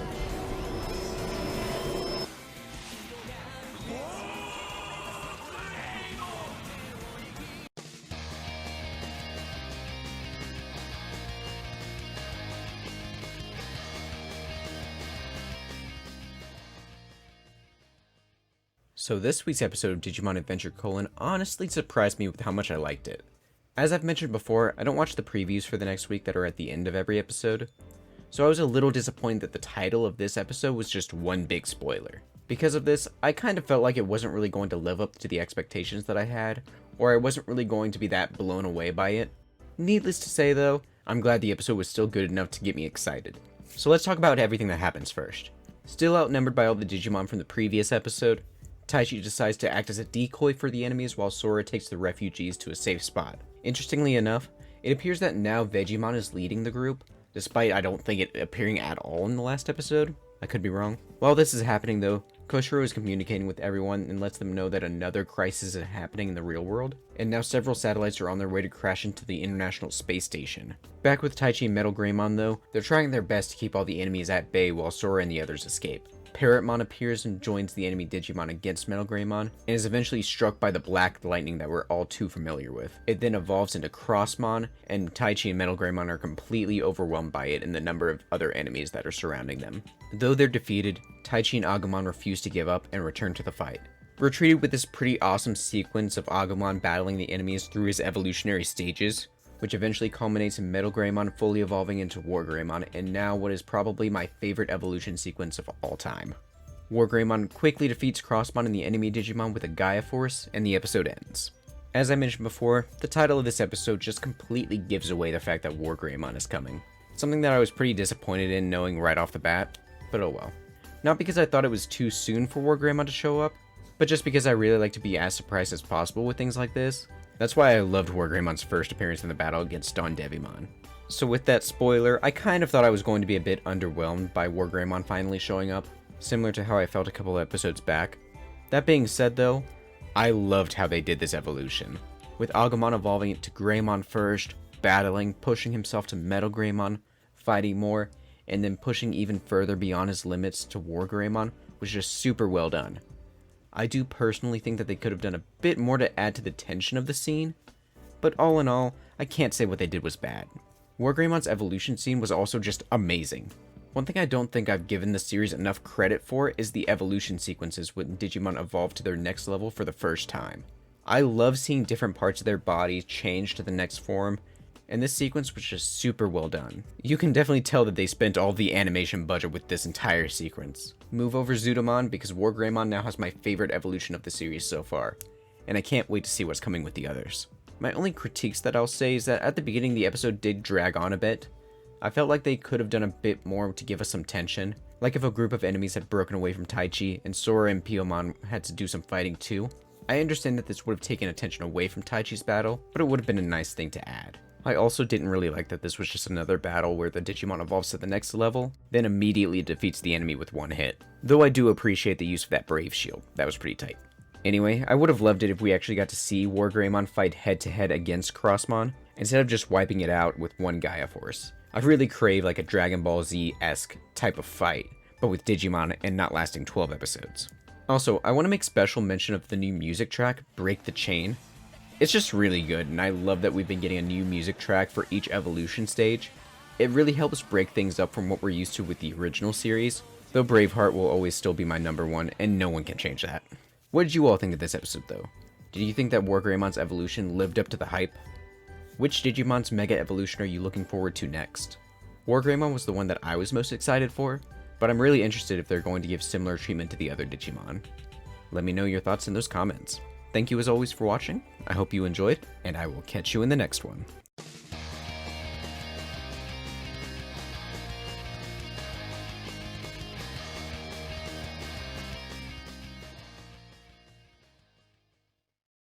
strength. So this week's episode of Digimon Adventure : honestly surprised me with how much I liked it. As I've mentioned before, I don't watch the previews for the next week that are at the end of every episode, so I was a little disappointed that the title of this episode was just one big spoiler. Because of this, I kind of felt like it wasn't really going to live up to the expectations that I had, or I wasn't really going to be that blown away by it. Needless to say though, I'm glad the episode was still good enough to get me excited. So let's talk about everything that happens first. Still outnumbered by all the Digimon from the previous episode, Taichi decides to act as a decoy for the enemies while Sora takes the refugees to a safe spot. Interestingly enough, it appears that now Vegiemon is leading the group, despite I don't think it appearing at all in the last episode. I could be wrong. While this is happening though, Koshiro is communicating with everyone and lets them know that another crisis is happening in the real world, and now several satellites are on their way to crash into the International Space Station. Back with Taichi and Metal Greymon though, they're trying their best to keep all the enemies at bay while Sora and the others escape. Parrotmon appears and joins the enemy Digimon against Metal Greymon, and is eventually struck by the black lightning that we're all too familiar with. It then evolves into Crossmon, and Taichi and Metal Greymon are completely overwhelmed by it and the number of other enemies that are surrounding them. Though they're defeated, Taichi and Agumon refuse to give up and return to the fight. We're treated with this pretty awesome sequence of Agumon battling the enemies through his evolutionary stages, which eventually culminates in Metal Greymon fully evolving into War Greymon, and now what is probably my favorite evolution sequence of all time. War Greymon quickly defeats Crossmon and the enemy Digimon with a Gaia Force, and the episode ends. As I mentioned before, the title of this episode just completely gives away the fact that War Greymon is coming. Something that I was pretty disappointed in knowing right off the bat, but oh well. Not because I thought it was too soon for War Greymon to show up, but just because I really like to be as surprised as possible with things like this. That's why I loved War Greymon's first appearance in the battle against Dawn Devimon. So with that spoiler, I kind of thought I was going to be a bit underwhelmed by War Greymon finally showing up, similar to how I felt a couple episodes back. That being said though, I loved how they did this evolution, with Agumon evolving into Greymon first, battling, pushing himself to Metal Greymon, fighting more, and then pushing even further beyond his limits to War Greymon was just super well done. I do personally think that they could have done a bit more to add to the tension of the scene, but all in all, I can't say what they did was bad. War Greymon's evolution scene was also just amazing. One thing I don't think I've given the series enough credit for is the evolution sequences when Digimon evolve to their next level for the first time. I love seeing different parts of their bodies change to the next form, and this sequence was just super well done. You can definitely tell that they spent all the animation budget with this entire sequence. Move over Zudomon because War Greymon now has my favorite evolution of the series so far, and I can't wait to see what's coming with the others. My only critiques that I'll say is that at the beginning the episode did drag on a bit. I felt like they could have done a bit more to give us some tension, like if a group of enemies had broken away from Taichi and Sora and Piyomon had to do some fighting too. I understand that this would have taken attention away from Taichi's battle, but it would have been a nice thing to add. I also didn't really like that this was just another battle where the Digimon evolves to the next level, then immediately defeats the enemy with one hit. Though I do appreciate the use of that Brave Shield, that was pretty tight. Anyway, I would have loved it if we actually got to see War Greymon fight head to head against Crossmon, instead of just wiping it out with one Gaia Force. I really crave like a Dragon Ball Z-esque type of fight, but with Digimon and not lasting 12 episodes. Also, I want to make special mention of the new music track, Break the Chain. It's just really good, and I love that we've been getting a new music track for each evolution stage. It really helps break things up from what we're used to with the original series, though Braveheart will always still be my number one, and no one can change that. What did you all think of this episode though? Did you think that War Greymon's evolution lived up to the hype? Which Digimon's Mega Evolution are you looking forward to next? War Greymon was the one that I was most excited for, but I'm really interested if they're going to give similar treatment to the other Digimon. Let me know your thoughts in those comments. Thank you as always for watching, I hope you enjoyed, and I will catch you in the next one.